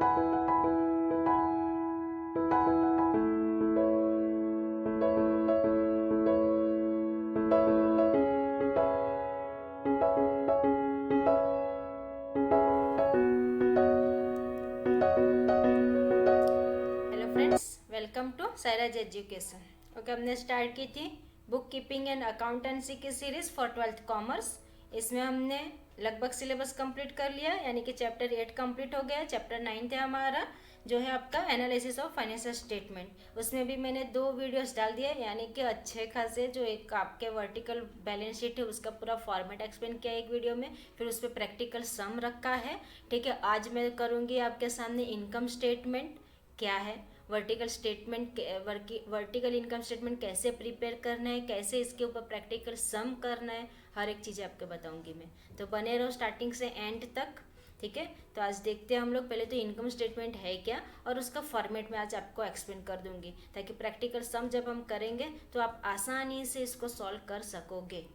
Welcome to Sairaj education. Okay, हमने start की थी बुक कीपिंग एंड अकाउंटेंसी की सीरीज फॉर 12th कॉमर्स। इसमें हमने लगभग सिलेबस कंप्लीट कर लिया, यानी कि चैप्टर 8 कंप्लीट हो गया। चैप्टर 9 है हमारा, जो है आपका एनालिसिस ऑफ फाइनेंशियल स्टेटमेंट। उसमें भी मैंने 2 वीडियोस डाल दिए, यानी कि अच्छे खासे जो एक आपके वर्टिकल बैलेंस शीट है उसका पूरा फॉर्मेट एक्सप्लेन किया एक वीडियो में, फिर उस पर प्रैक्टिकल सम रखा है। ठीक है, आज मैं करूँगी आपके सामने इनकम स्टेटमेंट क्या है, वर्टिकल इनकम स्टेटमेंट कैसे प्रिपेयर करना है, कैसे इसके ऊपर प्रैक्टिकल सम करना है, हर एक चीज़ आपको बताऊंगी मैं। तो बने रहो स्टार्टिंग से एंड तक। ठीक है, तो आज देखते हैं हम लोग। पहले तो इनकम स्टेटमेंट है क्या और उसका फॉर्मेट में आज आपको एक्सप्लेन कर दूंगी, ताकि प्रैक्टिकल सम जब हम करेंगे तो आप आसानी से इसको सॉल्व कर सकोगे।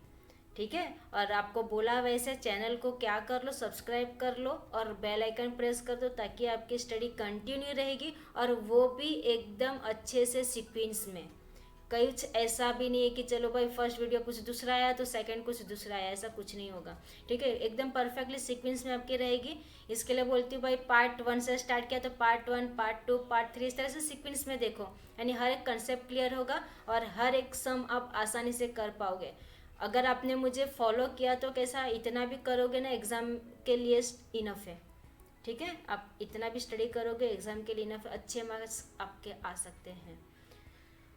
ठीक है, और आपको बोला वैसे चैनल को क्या कर लो, सब्सक्राइब कर लो और बेल आइकन प्रेस कर दो, ताकि आपकी स्टडी कंटिन्यू रहेगी, और वो भी एकदम अच्छे से सीक्वेंस में। कुछ ऐसा भी नहीं है कि चलो भाई फर्स्ट वीडियो कुछ दूसरा आया तो सेकंड कुछ दूसरा आया, ऐसा कुछ नहीं होगा। ठीक है, एकदम परफेक्टली सीक्वेंस में आपकी रहेगी। इसके लिए बोलती हूँ भाई पार्ट 1 से स्टार्ट किया तो पार्ट 1, पार्ट 2, पार्ट 3, इस तरह से सीक्वेंस में देखो, यानी हर एक कंसेप्ट क्लियर होगा और हर एक सम आप आसानी से कर पाओगे। अगर आपने मुझे फॉलो किया तो कैसा, इतना भी करोगे ना एग्ज़ाम के लिए इनफ है। ठीक है, आप इतना भी स्टडी करोगे एग्ज़ाम के लिए इनफ, अच्छे मार्क्स आपके आ सकते हैं।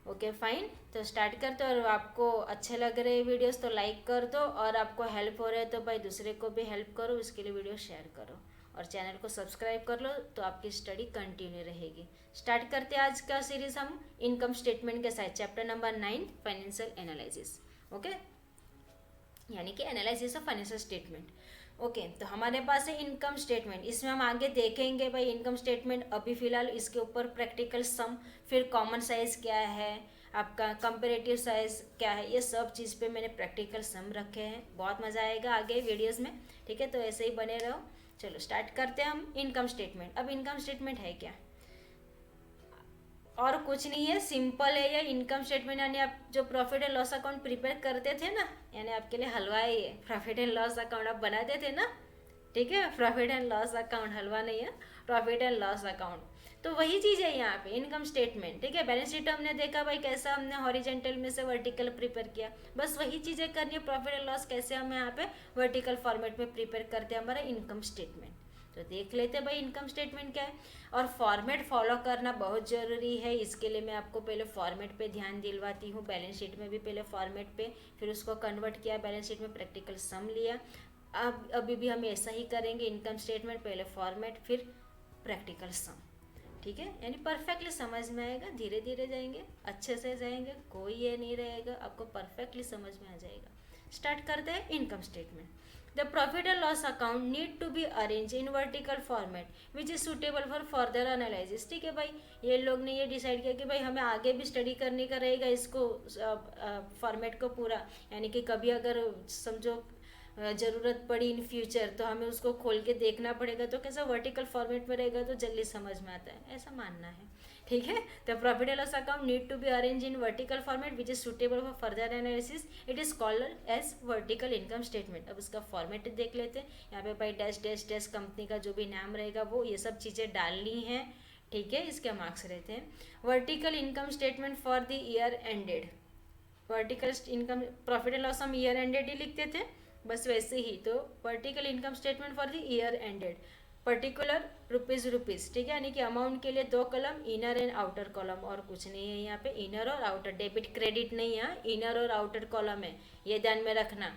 ओके फाइन, तो स्टार्ट करते हो। और आपको अच्छे लग रहे हैं वीडियोस तो लाइक कर दो, और आपको हेल्प हो रहा है तो भाई दूसरे को भी हेल्प करो, उसके लिए वीडियो शेयर करो और चैनल को सब्सक्राइब कर लो, तो आपकी स्टडी कंटिन्यू रहेगी। स्टार्ट करते हैं आज का सीरीज हम इनकम स्टेटमेंट के साथ, chapter number 9 financial analysis. Okay, यानी कि analysis of financial statement. Okay, तो हमारे पास है इनकम स्टेटमेंट। इसमें हम आगे देखेंगे भाई इनकम स्टेटमेंट, अभी फिलहाल इसके ऊपर प्रैक्टिकल सम, फिर कॉमन साइज क्या है, आपका कंपेरेटिव साइज क्या है, ये सब चीज़ पे मैंने प्रैक्टिकल सम रखे हैं। बहुत मज़ा आएगा आगे वीडियोस में। ठीक है, तो ऐसे ही बने रहो। चलो स्टार्ट करते हैं हम इनकम स्टेटमेंट। अब इनकम स्टेटमेंट है क्या, और कुछ नहीं है, सिंपल है ये इनकम स्टेटमेंट। यानी आप जो profit and loss account prepare करते थे ना, यानी आपके लिए हलवा है ये, प्रॉफिट एंड लॉस अकाउंट आप बनाते थे ना। ठीक है, प्रॉफिट एंड लॉस अकाउंट, हलवा नहीं है, प्रॉफिट एंड लॉस अकाउंट। तो वही चीज़ है यहाँ पे इनकम स्टेटमेंट। ठीक है, बैलेंस शीट हमने देखा भाई कैसा हमने हॉरिजेंटल में से वर्टिकल प्रिपेयर किया, बस वही चीज़ें करनी है। प्रॉफिट एंड लॉस कैसे हम यहाँ पे वर्टिकल फॉर्मेट में प्रिपेयर करते हैं हमारा इनकम स्टेटमेंट। तो देख लेते हैं भाई इनकम स्टेटमेंट क्या है, और फॉर्मेट फॉलो करना बहुत ज़रूरी है। इसके लिए मैं आपको पहले फॉर्मेट पे ध्यान दिलवाती हूँ। बैलेंस शीट में भी पहले फॉर्मेट पे, फिर उसको कन्वर्ट किया बैलेंस शीट में, प्रैक्टिकल सम लिया। अब अभी भी हम ऐसा ही करेंगे, इनकम स्टेटमेंट पहले फॉर्मेट फिर प्रैक्टिकल सम। ठीक है, यानी परफेक्टली समझ में आएगा, धीरे धीरे जाएंगे, अच्छे से जाएंगे, कोई ये नहीं रहेगा, आपको परफेक्टली समझ में आ जाएगा। स्टार्ट करते हैं income statement. The profit and loss account need to be arranged in vertical format which is suitable for further analysis। ठीक है भाई, ये लोग ने ये डिसाइड किया कि भाई हमें आगे भी स्टडी करने का रहेगा इसको, फॉर्मेट को पूरा, यानी कि कभी अगर समझो ज़रूरत पड़ी इन फ्यूचर तो हमें उसको खोल के देखना पड़ेगा, तो कैसा वर्टिकल फॉर्मेट में रहेगा तो जल्दी समझ में आता है, ऐसा मानना है। ठीक है, तो profit and loss account need to be arrange in vertical format which is suitable for further analysis, it is called as vertical income statement. अब उसका फॉर्मेट देख लेते हैं। यहाँ पे भाई डैश डैश डैश कंपनी का जो भी नाम रहेगा वो ये सब चीज़ें डालनी है। ठीक है, इसके मार्क्स रहते हैं। Vertical income statement for the year ended, vertical income profit and loss हम ईयर एंडेड ही लिखते थे, बस वैसे ही। तो vertical income statement for the year ended, particular rupees. ठीक है, यानी कि अमाउंट के लिए 2 column, inner and outer column, और कुछ नहीं है यहाँ पे, इनर और आउटर, डेबिट क्रेडिट नहीं है, इनर और आउटर कॉलम है, ये ध्यान में रखना।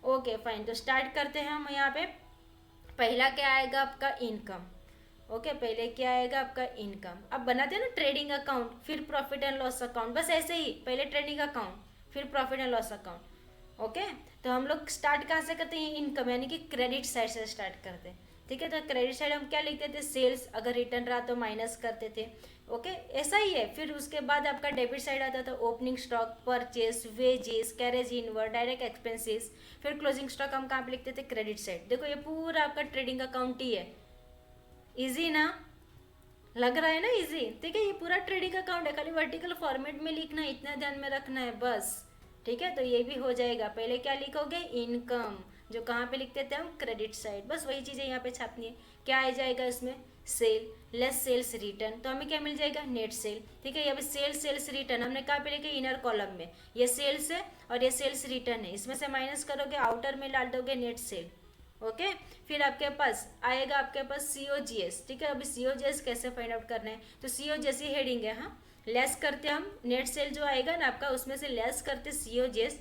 ओके फाइन, तो स्टार्ट करते हैं हम। यहाँ पे पहला क्या आएगा आपका इनकम। ओके, पहले क्या आएगा आपका इनकम। अब बनाते हैं ना ट्रेडिंग अकाउंट फिर प्रॉफिट एंड लॉस अकाउंट, बस ऐसे ही, पहले ट्रेडिंग अकाउंट फिर profit and loss account. Okay, तो हम लोग स्टार्ट कहाँ से करते हैं, इनकम, यानी कि क्रेडिट साइड से स्टार्ट करते हैं। ठीक है, तो क्रेडिट साइड हम क्या लिखते थे, सेल्स, अगर रिटर्न रहा तो माइनस करते थे। ओके, ऐसा ही है। फिर उसके बाद आपका डेबिट साइड आता था, opening stock, purchase, wages, carriage inward, direct expenses. फिर क्लोजिंग स्टॉक हम कहाँ पे लिखते थे, क्रेडिट साइड। देखो ये पूरा आपका ट्रेडिंग अकाउंट ही है, इजी ना। लग रहा है ना इजी? ठीक है, ये पूरा ट्रेडिंग अकाउंट है, खाली वर्टिकल फॉर्मेट में लिखना है, इतना ध्यान में रखना है बस। ठीक है, तो ये भी हो जाएगा। पहले क्या लिखोगे? इनकम, जो कहाँ पे लिखते थे हम? Credit side. बस वही चीज़ें यहाँ पे छापनी है। क्या आ जाएगा इसमें? सेल लेस सेल्स रिटर्न, तो हमें क्या मिल जाएगा? Net cell. ठीक है, यहाँ पे सेल्स रिटर्न हमने कहाँ पे लिखे? इनर कॉलम में। ये सेल्स है और ये सेल्स रिटर्न है, इसमें से माइनस करोगे, आउटर में डाल दोगे नेट सेल। ओके, फिर आपके पास आएगा आपके पास COGS। ठीक है, अभी COGS कैसे फाइंड आउट करना है? तो COGS ही हेडिंग है। हाँ, लेस करते हम नेट सेल जो आएगा ना आपका, उसमें से लेस करते COGS।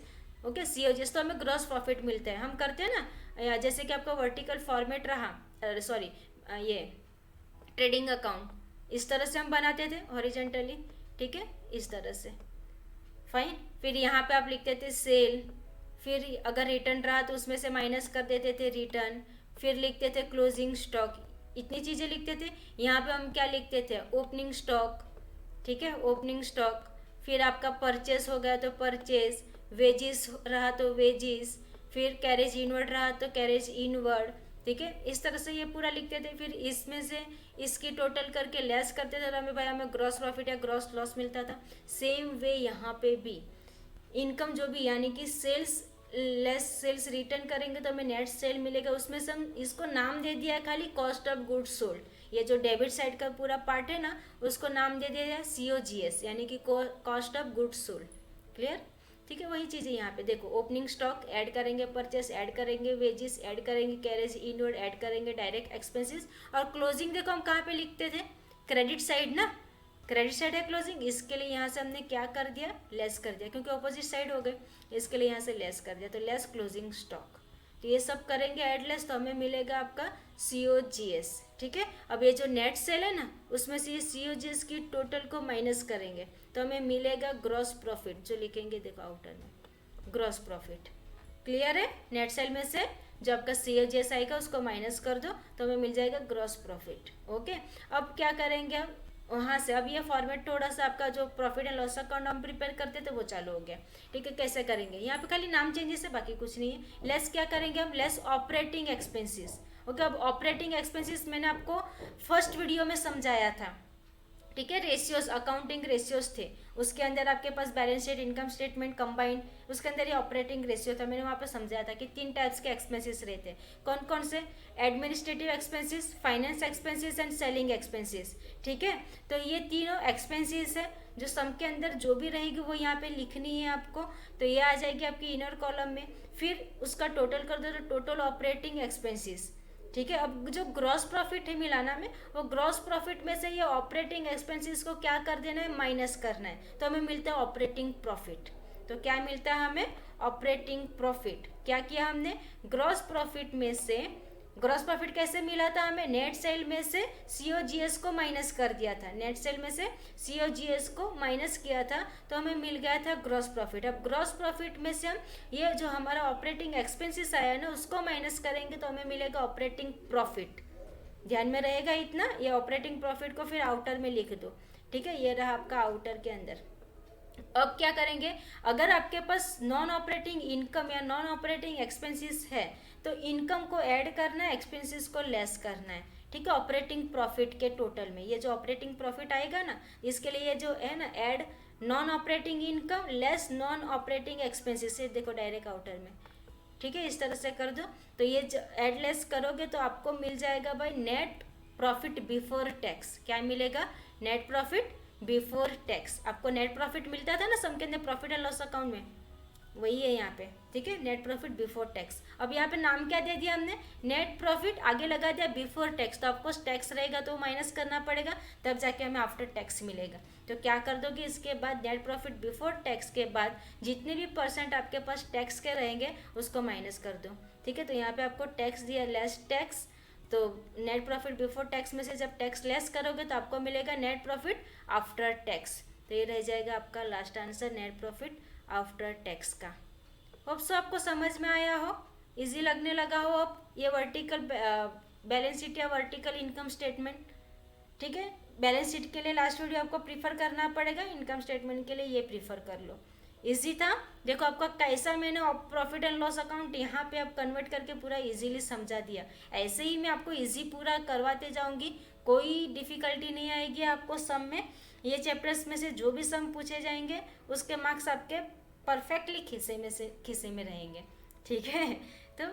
ओके, COGS तो हमें ग्रॉस प्रॉफिट मिलता है। हम करते हैं ना, जैसे कि आपका वर्टिकल फॉर्मेट रहा, सॉरी ये ट्रेडिंग अकाउंट, इस तरह से हम बनाते थे हॉरिजेंटली। ठीक है, इस तरह से। फाइन, फिर यहाँ पे आप लिखते थे सेल, फिर अगर रिटर्न रहा तो उसमें से माइनस कर देते थे रिटर्न, फिर लिखते थे क्लोजिंग स्टॉक, इतनी चीज़ें लिखते थे। यहाँ पे हम क्या लिखते थे? Opening stock. ठीक है, ओपनिंग स्टॉक। फिर आपका परचेस हो गया तो परचेस, वेजिस रहा तो वेजिस, फिर कैरेज इनवर्ड रहा तो कैरेज इनवर्ड। ठीक है, इस तरह से ये पूरा लिखते थे। फिर इसमें से इसकी टोटल करके लेस करते थे, तो हमें भाई हमें ग्रॉस प्रॉफिट या ग्रॉस लॉस मिलता था। सेम वे यहाँ पे भी इनकम जो भी, यानी कि सेल्स लेस सेल्स रिटर्न करेंगे तो हमें नेट सेल मिलेगा। उसमें से हम इसको नाम दे दिया है खाली कॉस्ट ऑफ गुड्स सोल्ड। ये जो डेबिट साइड का पूरा पार्ट है ना, उसको नाम दे दिया है COGS, यानी कि cost of goods sold. Clear? ठीक है, वही चीज़ है यहाँ पे। देखो, ओपनिंग स्टॉक ऐड करेंगे, परचेस ऐड करेंगे, वेजिस ऐड करेंगे, कैरेज इनवर्ड ऐड करेंगे, डायरेक्ट एक्सपेंसेस, और क्लोजिंग देखो हम कहाँ पे लिखते थे? क्रेडिट साइड ना, क्रेडिट साइड है क्लोजिंग, इसके लिए यहाँ से हमने क्या कर दिया? लेस कर दिया, क्योंकि ऑपोजिट साइड हो गए, इसके लिए यहाँ से लेस कर दिया, तो लेस क्लोजिंग स्टॉक। तो ये सब करेंगे ऐड लेस, तो हमें मिलेगा आपका COGS। ठीक है, अब ये जो नेट सेल है ना, उसमें से ये COGS की टोटल को माइनस करेंगे, तो हमें मिलेगा ग्रॉस प्रॉफिट, जो लिखेंगे देखो आउटर में, ग्रॉस प्रॉफिट। क्लियर है? नेट सेल में से जो आपका COGS आएगा उसको माइनस कर दो, तो हमें मिल जाएगा ग्रॉस प्रॉफिट। ओके, अब क्या करेंगे हम वहाँ से? अब ये फॉर्मेट थोड़ा सा आपका जो प्रॉफिट एंड लॉस अकाउंट हम प्रिपेयर करते थे वो चालू हो गया। ठीक है, कैसे करेंगे? यहाँ पे खाली नाम चेंजेस है, बाकी कुछ नहीं है। लेस क्या करेंगे हम? Less operating expenses. ओके, अब ऑपरेटिंग एक्सपेंसेस मैंने आपको फर्स्ट वीडियो में समझाया था। ठीक है, रेशियोज, अकाउंटिंग रेशियोज थे, उसके अंदर आपके पास balance sheet, income statement combined, उसके अंदर ये ऑपरेटिंग रेशियो था। मैंने वहाँ पे समझाया था कि 3 टाइप्स के एक्सपेंसेस रहते हैं। कौन कौन से? Administrative expenses, finance expenses and selling expenses. ठीक है, तो ये तीनों एक्सपेंसेस है जो सम के अंदर जो भी रहेगी वो यहाँ पे लिखनी है आपको। तो ये आ जाएगी आपकी इनर कॉलम में। फिर उसका टोटल कर दो तो टोटल ऑपरेटिंग एक्सपेंसेस। ठीक है, अब जो ग्रॉस प्रॉफिट है मिलाना में, वो ग्रॉस प्रॉफिट में से ये ऑपरेटिंग एक्सपेंसेस को क्या कर देना है? माइनस करना है, तो हमें मिलता है ऑपरेटिंग प्रॉफिट। तो क्या मिलता है हमें? Operating profit. क्या किया हमने? ग्रॉस प्रॉफिट में से, ग्रॉस प्रॉफिट कैसे मिला था हमें? नेट सेल में से COGS को माइनस कर दिया था, नेट सेल में से COGS को माइनस किया था, तो हमें मिल गया था ग्रॉस प्रॉफिट। अब ग्रॉस प्रॉफिट में से हम ये जो हमारा ऑपरेटिंग एक्सपेंसेस आया है ना, उसको माइनस करेंगे तो हमें मिलेगा ऑपरेटिंग प्रॉफिट। ध्यान में रहेगा इतना? ये ऑपरेटिंग प्रॉफिट को फिर आउटर में लिख दो। ठीक है, ये रहा आपका आउटर के अंदर। अब क्या करेंगे? अगर आपके पास नॉन ऑपरेटिंग इनकम या नॉन ऑपरेटिंग एक्सपेंसेस है, तो इनकम को ऐड करना है, एक्सपेंसेस को लेस करना है। ठीक है, ऑपरेटिंग प्रॉफिट के टोटल में ये जो ऑपरेटिंग प्रॉफिट आएगा ना, इसके लिए ये जो है ना, add non operating income less non operating expenses, से देखो डायरेक्ट आउटर में। ठीक है, इस तरह से कर दो, तो ये ऐड लेस करोगे तो आपको मिल जाएगा भाई नेट प्रॉफिट बिफोर टैक्स। क्या मिलेगा? Net profit before tax. आपको नेट प्रॉफिट मिलता था ना सम के अंदर प्रॉफिट एंड लॉस अकाउंट में, वही है यहाँ पे। ठीक है, नेट प्रॉफिट बिफोर टैक्स। अब यहाँ पे नाम क्या दे दिया हमने? नेट प्रॉफिट, आगे लगा दिया बिफोर टैक्स, तो आपको टैक्स रहेगा तो माइनस करना पड़ेगा, तब जाके हमें आफ्टर टैक्स मिलेगा। तो क्या कर दोगे इसके बाद? नेट प्रॉफिट बिफोर टैक्स के बाद जितने भी % आपके पास टैक्स के रहेंगे उसको माइनस कर दो। ठीक है, तो यहाँ पे आपको टैक्स दिया लेस टैक्स, तो नेट प्रॉफिट बिफोर टैक्स में से जब टैक्स लेस करोगे तो आपको मिलेगा नेट प्रॉफिट आफ्टर टैक्स। तो ये रह जाएगा आपका last answer, net profit after tax का। होप सो आपको समझ में आया हो, इजी लगने लगा हो अब ये वर्टिकल बैलेंस शीट या वर्टिकल इनकम स्टेटमेंट। ठीक है, बैलेंस शीट के लिए लास्ट वीडियो आपको प्रीफर करना पड़ेगा, इनकम स्टेटमेंट के लिए ये प्रीफर कर लो। इजी था। देखो आपका कैसा मैंने प्रॉफिट एंड लॉस अकाउंट यहाँ पे अब कन्वर्ट करके पूरा इजीली समझा दिया। ऐसे ही मैं आपको इजी पूरा करवाते जाऊंगी, कोई डिफिकल्टी नहीं आएगी आपको सम में। ये चैप्टर्स में से जो भी सम पूछे जाएंगे उसके मार्क्स आपके परफेक्टली खिसे में रहेंगे, ठीक है। तो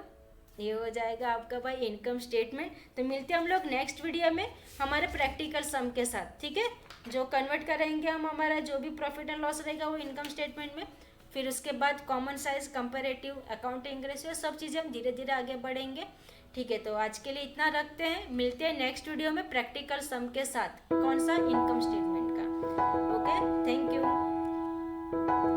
ये हो जाएगा आपका भाई इनकम स्टेटमेंट। तो मिलते हैं हम लोग नेक्स्ट वीडियो में हमारे प्रैक्टिकल सम के साथ, ठीक है, जो कन्वर्ट करेंगे हम हमारा जो भी प्रॉफिट एंड लॉस रहेगा वो इनकम स्टेटमेंट में। फिर उसके बाद common size, comparative, accounting ratio, सब चीज़ें हम धीरे धीरे आगे बढ़ेंगे, ठीक है। तो आज के लिए इतना रखते हैं, मिलते हैं नेक्स्ट वीडियो में प्रैक्टिकल सम के साथ, कौन सा, इनकम स्टेटमेंट का। Okay, thank you.